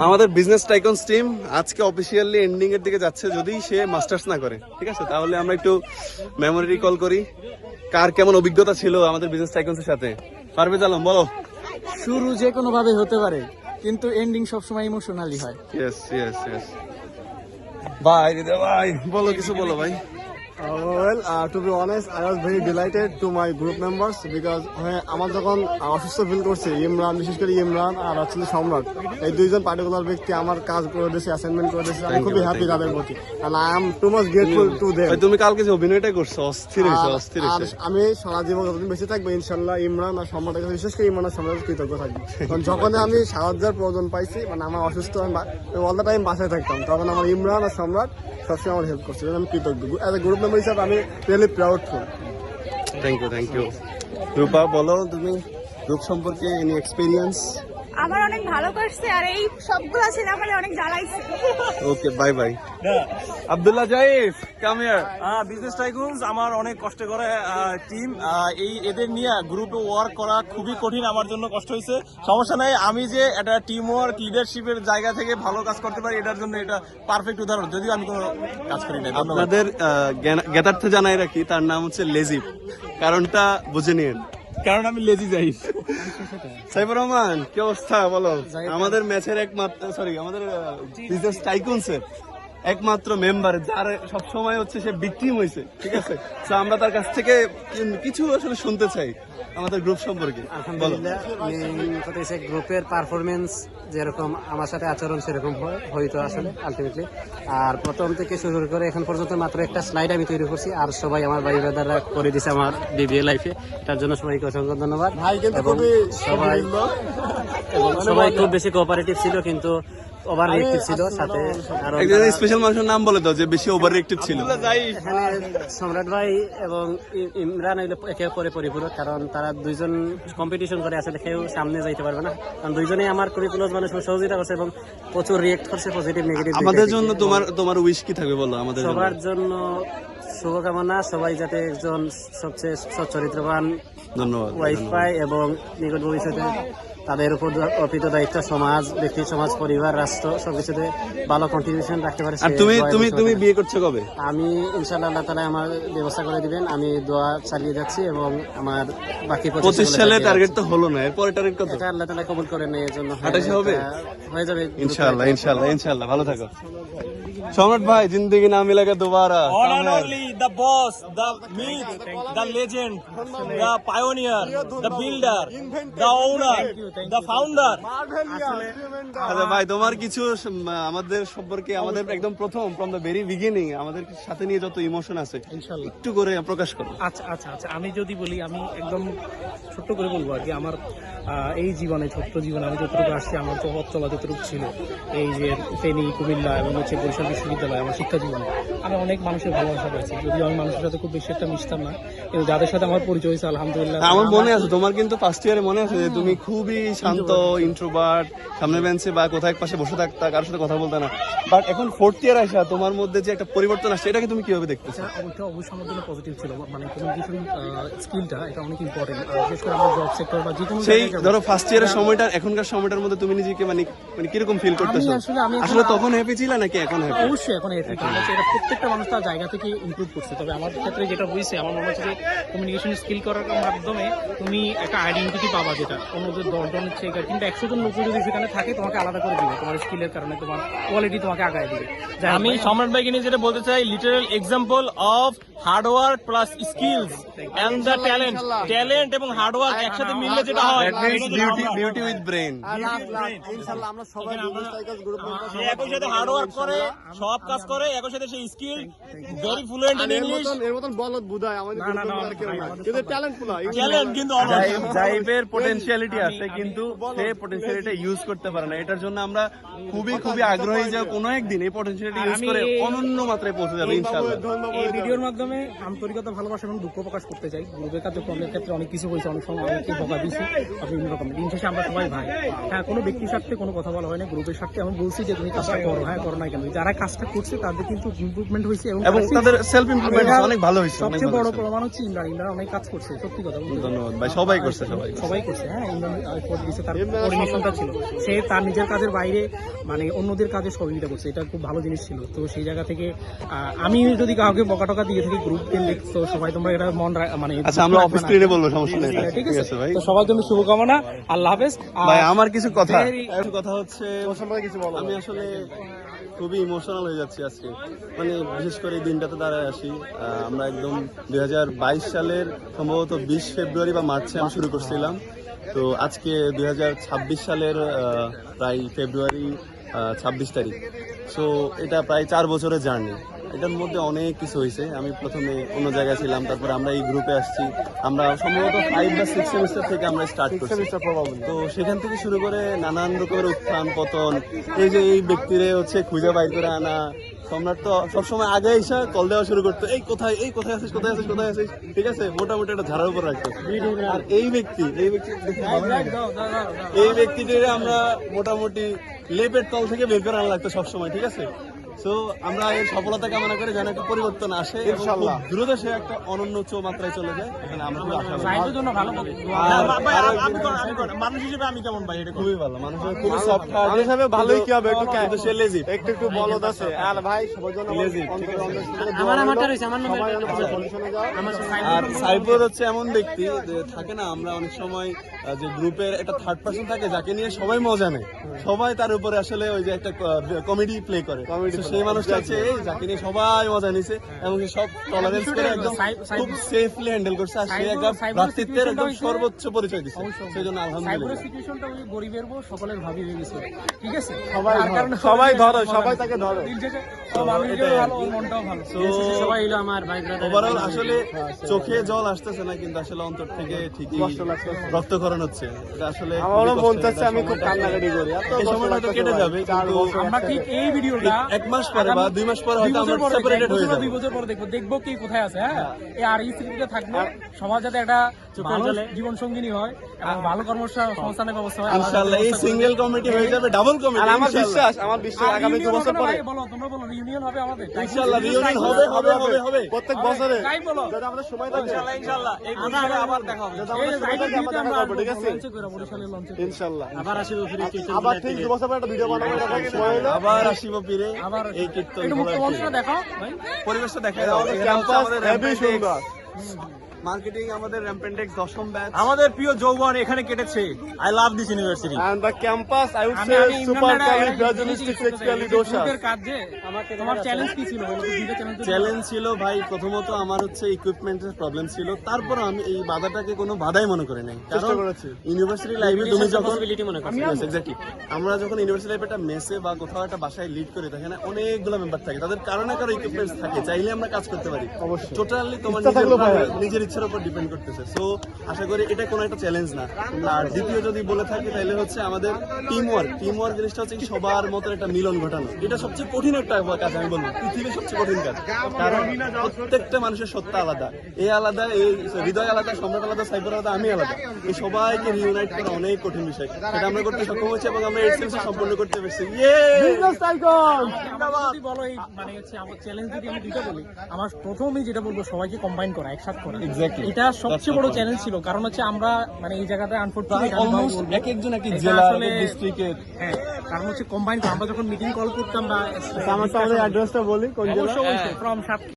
আমাদের business টাইকনস team আজকে officially ending এর দিকে যাচ্ছে, যদি সে মাস্টার্স না করে, ঠিক আছে? তাহলে আমরা একটু মেমোরি রিকল করি, কার কেমন অভিজ্ঞতা ছিল আমাদের বিজনেস টাইকনস এর সাথে। পারভেজ আলম, বলো। শুরু যে কোনো ভাবে হতে পারে, কিন্তু এন্ডিং সবসময় ইমোশনালি হয়। Yes yes yes. ভাই হৃদয় ভাই, বলো, কিছু বলো ভাই। Well, to be honest, I was very delighted to my group members because আমার যখন অসুস্থ ফিল করছি, ইমরান, বিশেষ করে ইমরান আর হচ্ছে সম্রাট, এই দুইজন পার্টিকুলার ব্যক্তি আমার কাজ করে দিয়েছে, অ্যাসাইনমেন্ট করে দিয়েছে। আমি খুবই হ্যাপি তাদের প্রতি, and I am too much grateful to them. তুমি কালকে যে অভিনয়টা করছো, অস্থির হয়েছে, অস্থির আর হয়েছে। আমি সারা জীবন যতদিন বেঁচে থাকবো ইনশাল্লাহ ইমরান আর সম্রাটের কাছে, বিশেষ করে ইমরান আর সম্রাটের কৃতজ্ঞ থাকবো। কারণ যখন আমি সাহায্যের প্রয়োজন পাইছি, মানে আমার অসুস্থ, আমি অল দ্য টাইম বাসায় থাকতাম, তখন আমার ইমরান আর সম্রাট সবসময় আমার হেল্প করছে, আমি কৃতজ্ঞ। অ্যাজ এ গ্রুপ মেম্বার হিসাবে আমি really proudful. Thank you, thank you. Rupa, বলো তুমি গ্রুপ সম্পর্কে এনি এক্সপেরিয়েন্স? আমার অনেক ভালো করছে, আর এই সবগুলো ছিল আমার অনেক জ্বালাইছে। Okay, bye bye. Abdullah Jaif, come here. Business tycoons আমার অনেক কষ্ট করে টিম, এই এদের নিয়ে গ্রুপে ওয়ার্ক করা খুবই কঠিন, আমার জন্য কষ্ট হয়েছে। সমস্যা নাই, আমি যে একটা টিম ওয়ার্ক লিডারশিপের জায়গা থেকে ভালো কাজ করতে পারি, এটার জন্য এটা পারফেক্ট উদাহরণ, যদিও আমি কোনো কাজ করি না। আপনাদের জ্ঞাতার্থে জানাই রাখি, তার নাম হচ্ছে লেজিব, কারণটা বুঝে নিন। কারণ আমি লেজি যাই। সাইফুর রহমান, কি অবস্থা বলো? আমাদের ম্যাচের একমাত্র, সরি আমাদের বিজনেস টাইকুনসের একমাত্র মেম্বার, যার সবসময় হচ্ছে সে ভিকটিম হয়েছে, ঠিক আছে? তো আমরা তার কাছ থেকে কিছু আসলে শুনতে চাই আমাদের গ্রুপ সম্পর্কে। আলহামদুলিল্লাহ, গ্রুপের পারফরমেন্স যেরকম আমার সাথে আচরণ সেরকম হয়তো আসলে আলটিমেটলি। আর প্রথম থেকে শুরু করে এখন পর্যন্ত মাত্র একটা স্লাইড আমি তৈরি করছি, আর সবাই আমার ভাই ব্রাদাররা করে দিছে আমার বিবিএ লাইফে, তার জন্য সবাইকে অসংখ্য ধন্যবাদ। এবং সবাই খুব বেশি কোঅপারেটিভ ছিল, কিন্তু ওভার রিয়েক্টিভ ছিল। সাথে আরো একজন স্পেশাল মানুষের নাম বলে দাও যে বেশি ওভার রিয়েক্টিভ ছিল। এখানে সম্রাট ভাই এবং ইমরান একে অপরে পরিপূরক, কারণ তারা দুইজন কম্পিটিশন করে, আসলে কেউ সামনে যাইতে পারবে না, কারণ দুইজনেই আমার খুবই ক্লোজ মানুষ, সহযোগিতা করছে এবং প্রচুর রিয়েক্ট করছে, পজিটিভ নেগেটিভ। আমাদের জন্য তোমার উইশ কি থাকবে বলো? আমাদের সবার জন্য শুভকামনা, সবাই যাতে একজন সবচেয়ে সচ্চরিত্রবান ধন্যবাদ ওয়াইফ পায় এবং নিকট ভবিষ্যতে তাদের উপর অর্পিত দায়িত্ব সমাজ, ব্যক্তি সমাজ, পরিবার, রাষ্ট্র সবকিছুতে ভালো কন্ট্রিবিউশন রাখতে পারে। আর তুমি বিয়ে করছো কবে? আমি ইনশাআল্লাহ আল্লাহ তাআলা আমার ব্যবস্থা করে দিবেন, আমি দোয়া চালিয়ে যাচ্ছি এবং আমার বাকি 25 সালে টার্গেট তো হলো না, এরপরে টার্গেট কত? এটা আল্লাহ তাআলা কবুল করেন, এর জন্য 28 হবে, হয়ে যাবে ইনশাআল্লাহ ইনশাআল্লাহ ইনশাআল্লাহ। ভালো থাকো সম্রাট ভাই, জিন্দেগি না মিলেগা Dobara. One and only the boss, the myth, the legend, the pioneer, the builder, the owner, the founder. আচ্ছা ভাই, তোমার কিছু আমাদের সম্পর্কে, আমাদের একদম প্রথম ফ্রম দ্য ভেরি বিগিনিং আমাদের সাথে নিয়ে যত ইমোশন আছে একটু করে প্রকাশ করো। আচ্ছা, আমি যদি বলি, আমি একদম ছোট্ট করে বলবো আর কি। আমার এই জীবনে, ছোট্ট জীবনে আমি যতটুকু আসছি, আমার তো পথ চলা যতটুকু ছিল, এই যে ফেনী, কুমিল্লা এবং হচ্ছে বরিশাল বিশ্ববিদ্যালয়, আমার শিক্ষা জীবনে আমি অনেক মানুষের ভালোবাসা পেয়েছি। যদিও আমি মানুষের সাথে খুব বেশি একটা মিশতাম না, কিন্তু যাদের সাথে আমার পরিচয় হয়েছে আলহামদুলিল্লাহ। আমার মনে আছে, তোমার কিন্তু ফার্স্ট ইয়ারে মনে আছে যে তুমি খুবই শান্ত, ইন্ট্রোভার্ট, সামনে বেঞ্চে বা কোথায় এক পাশে বসে থাকতা, কারোর সাথে কথা বলতে না। বাট এখন ফোর্থ ইয়ার আসা তোমার মধ্যে যে একটা পরিবর্তন আসছে, এটাকে তুমি কিভাবে দেখতেছো? ওইটা অবশ্যই আমার জন্য পজিটিভ ছিল, মানে কমিউনিকেশন স্কিলটা এটা অনেক ইম্পর্টেন্ট, বিশেষ করে আমার জব সেক্টর বা যে কোনো সেই ধরো ফার্স্ট ইয়ারের সময়টা এখনকার সময়টার মধ্যে তুমি নিজেকে মানে কিরকম ফিল করতেছো? আসলে তখন হ্যাপি ছিল নাকি এখন হ্যাপি? অবশ্যই এখন হ্যাপি, কারণ হচ্ছে এটা প্রত্যেকটা মানুষ তার জায়গা থেকে ইমপ্রুভ করছে। তবে আমার ক্ষেত্রে যেটা হয়েছে, আমার মনে হচ্ছে যে কমিউনিকেশন স্কিল করার মাধ্যমে তুমি একটা আইডেন্টিটি পাবা, যেটা অন্যদের 10 জন হচ্ছে, কিন্তু 100 জন লোক যদি সেখানে থাকে তোমাকে আলাদা করে দিবে, তোমার স্কিলের কারণে তোমার কোয়ালিটি তোমাকে আগায় দিবে। আমি সম্রাট ভাইকে নিয়ে যেটা বলতে চাই, literal example of hard work plus skills and the talent এবং হার্ড ওয়ার্ক একসাথে মিললে যেটা হয়, বিউটি উইথ ব্রেন। ইনশাআল্লাহ আমরা সবাই বিজনেস টাইকনস গ্রুপ মেম্বার, সে একই সাথে হার্ড ওয়ার্ক করে, সব কাজ করে, একই সাথে সেই skill very fluent in English. এর মতন বলদ বুদায় আমাদের গ্রুপ মেম্বার কেউ না, কিন্তু ট্যালেন্ট ফুল ট্যালেন্ট কিন্তু জাইফের পটেনশিয়ালিটি আছে, কিন্তু সে পটেনশিয়ালিটি ইউজ করতে পারে না। এটার জন্য আমরা খুবই আগ্রহী যে কোনো একদিন এই পটেনশিয়ালিটি ইউজ করে অনন্য মাত্রায় পৌঁছে যাবে ইনশাআল্লাহ। এই ভিডিওর মাধ্যমে আন্তরিকতা, ভালোবাসা এবং দুঃখ প্রকাশ করতে চাই। গ্রুপের কার্যক্রমের ক্ষেত্রে অনেক কিছু হয়েছে, অনেক সময় অনেকে বকা দিয়েছি, বিভিন্ন রকম। দিন শেষে আমরা সবাই ভাই। হ্যাঁ, কোনো ব্যক্তির স্বার্থে কোনো কথা বলা হয় না, গ্রুপের স্বার্থে আমি বলছি যে তুমি কাজটা করো, হ্যাঁ করো না কেন। যারা কাজটা করছে তাদের কিন্তু ইমপ্রুভমেন্ট হয়েছে এবং তাদের সেলফ ইমপ্রুভমেন্ট অনেক ভালো হয়েছে। সবচেয়ে বড় প্রমাণ হচ্ছে ইমরান অনেক কাজ করছে, সত্যি কথা বলতে। ধন্যবাদ ভাই, সবাই করছে, সবাই করছে। হ্যাঁ, ইমরান effort দিছে, তার কোঅর্ডিনেশনটা ছিল, সে তার নিজের কাজের বাইরে মানে অন্যদের কাজে সহযোগিতা করছে, এটা খুব ভালো জিনিস ছিল। তো সেই জায়গা থেকে আমি যদি কাউকে বকা দিয়ে থাকি গ্রুপ কেন্দ্রিক, তো সবাই তোমরা এটা মানে আচ্ছা আমরা অফিস স্ক্রিনে বলবো, সমস্যা নেই, ঠিক আছে ভাই। তো সবার জন্য শুভকামনা, আল্লাহ হাফেজ। ভাই আমার কিছু কথা হচ্ছে, কিছু বলো। আমি আসলে খুবই ইমোশনাল হয়ে যাচ্ছি আজকে, মানে বিশেষ করে এই দিনটাতে দাঁড়ায় আসি। আমরা একদম 2022 সালের সম্ভবত 20 ফেব্রুয়ারি বা মার্চে আমি শুরু করছিলাম। তো আজকে 2026 সালের প্রায় ফেব্রুয়ারি 26 তারিখ। সো এটা প্রায় 4 বছরের জার্নি। এটার মধ্যে অনেক কিছু হয়েছে। আমি প্রথমে অন্য জায়গায় ছিলাম, তারপরে আমরা এই গ্রুপে আসছি। আমরা সম্ভবত 5 বা 6 সেমিস্টার থেকে আমরা স্টার্ট করছি। তো সেখান থেকে শুরু করে নানান রকমের উত্থান পতন, এই যে এই ব্যক্তিরে হচ্ছে খুঁজে বাইর করে আনা। সম্রাট তো সবসময় আগে এসে কল দেওয়া শুরু করতো, এই কোথায় আছিস, ঠিক আছে, মোটামুটি একটা ঝাড়ার উপর রাখতো। আর এই ব্যক্তিটির আমরা মোটামুটি লেপের তল থেকে বের করে আনা লাগতো সবসময়, ঠিক আছে। তো আমরা এর সফলতা কামনা করে যেন একটা পরিবর্তন আসে, ইনশাআল্লাহ দ্রুত সে একটা অনন্য উচ্চ মাত্রায় চলে যায়, এখানে আমরা খুব আশাবাদী। মানুষ হিসেবে আমি কেমন ভাই? এটা খুবই ভালো, মানুষের খুবই সফট হার্ট। মানুষ হিসেবে ভালোই কি হবে, কিন্তু সে লেজি, একটু বলদ আছে। আর ভাই সবার জন্য আমারটা রয়েছে, আমার নামে আর সাইফুর হচ্ছে এমন ব্যক্তি যে থাকে না, আমরা অনেক সময় যে গ্রুপের একটা থার্ড পার্সন থাকে যাকে নিয়ে সবাই মজা নেয়, সবাই তার উপরে আসলে ওই যে একটা কমেডি প্লে করে। তো সেই মানুষটা হচ্ছে যাকে নিয়ে সবাই মজা নিছে এবং সব টলারেন্স করে একদম খুব সেফলি হ্যান্ডেল করছে। আর সে একটা ভ্রাতৃত্বের একদম সর্বোচ্চ পরিচয় দিচ্ছে, সেই জন্য আলহামদুলিল্লাহ। সিচুয়েশনটা ওই গরিবের বউ সকলের ভাবি হয়ে গেছে, ঠিক আছে, সবাই ধরো, সবাই তাকে ধরো। মনটাও ভালো। সবাই হলো আমার ভাই ব্রাদার। ওভারঅল আসলে চোখে জল আসতেছে না, কিন্তু আসলে অন্তর থেকে ঠিকই রক্তক্ষরণ হচ্ছে। এটা আসলে আমারও মন চাচ্ছে আমি খুব কান্নাকাটি করি। এই সময়টা তো কেটে যাবে, কিন্তু আমরা ঠিক এই ভিডিওটা 1 মাস পরে বা 2 মাস পরে হয়তো আমরা সেপারেটেড হয়ে যাবো। 2 বছর পরে দেখবো কে কোথায় আছে। হ্যাঁ, আর এই স্মৃতিটা থাকবে, সমাজ যাতে একটা ভালো জীবন সঙ্গিনী হয় এবং ভালো কর্মসংস্থানের ব্যবস্থা হয়। ইনশাআল্লাহ এই সিঙ্গেল কমিটি হয়ে যাবে ডাবল কমিটি। আমার বিশ্বাস আগামী 2 বছর পরে তোমরা বলো রিউনিয়ন হবে আমাদের, ইনশাআল্লাহ রিউনিয়ন হবে প্রত্যেক বছরে তাই বলো। যদি আমরা সময় থাকে ইনশাআল্লাহ এই বিষয়ে আবার দেখা হবে। যদি আমরা সময় থাকে আমরা দেখা করব, ঠিক আছে বরিশালের লঞ্চে ইনশাআল্লাহ। আবার আসিব ফিরে আবার ঠিক 2 বছর পরে একটা ভিডিও বানাবো, এরকম সময় হলো আবার আসিব পীরে আবার এই কীর্তন একটু মুক্ত মঞ্চটা দেখাও ভাই, পরিবেশটা দেখাই দাও। আমাদের ক্যাম্পাস হেভি সুন্দর। মার্কেটিং আমাদের র্যাম্পেন্টেক্স 10ম ব্যাচ। আমাদের প্রিয় যৌবন এখানে কেটেছে। I love this university. And the campus, I would say, super califragilisticexpialidocious. তোমার চ্যালেঞ্জ কি ছিল? চ্যালেঞ্জ ছিল ভাই, প্রথমত আমার হচ্ছে ইকুইপমেন্টের প্রবলেম ছিল, তারপর আমি এই বাধাটাকে কোনো বাধাই মনে করি নাই। কারণ করেছি। ইউনিভার্সিটি লাইফে তুমি যখন পসিবিলিটি মনে করছি। এক্স্যাক্টলি, আমরা যখন ইউনিভার্সিটি লাইফে একটা মেসে বা কোথাও একটা বাসায় লিড করি, সেখানে অনেকগুলো মেম্বার থাকে, তাদের কারো না কারো ইকুইপমেন্টস থাকে, চাইলে আমরা কাজ করতে পারি। অবশ্যই। টোটালি তোমার ইচ্ছা থাকলেও পারে। নিজের ইচ্ছার উপর ডিপেন্ড করতেছে। সো আশা করি এটা কোনো একটা চ্যালেঞ্জ না। আর দ্বিতীয় যদি বলে থাকি তাহলে হচ্ছে আমাদের টিম ওয়ার্ক জিনিসটা হচ্ছে কি সবার মতো একটা মিলন ঘটানো। এটা সবচেয়ে কঠিন একটা কাজ, আমি বলবো পৃথিবীর সবচেয়ে কঠিন কাজ। কারণ প্রত্যেকটা মানুষের সত্তা আলাদা, এই আলাদা, এই হৃদয় আলাদা, সম্রাট আলাদা, সাইবার আলাদা, আমি আলাদা। এই সবাইকে রিউনাইট করা অনেক কঠিন বিষয়, সেটা আমরা করতে সক্ষম হয়েছি এবং আমরা এই সেমিস্টার সম্পূর্ণ করতে পেরেছি। বলো এই মানে হচ্ছে আমার চ্যালেঞ্জ যদি আমি দুইটা বলি, আমার প্রথমেই যেটা বলবো সবাইকে কম্বাইন করা, একসাথে করা। Exactly. এটা সবচেয়ে বড় চ্যালেঞ্জ ছিল, কারণ হচ্ছে আমরা মানে এই জায়গাটা আনফরচুনেট অলমোস্ট এক একজন এক এক জেলা, ডিস্ট্রিক্টের। হ্যাঁ, কারণ হচ্ছে কম্বাইন করা। আমরা যখন মিটিং কল করতাম বা আমাদের অ্যাড্রেসটা বলি কোন জেলা? ফ্রম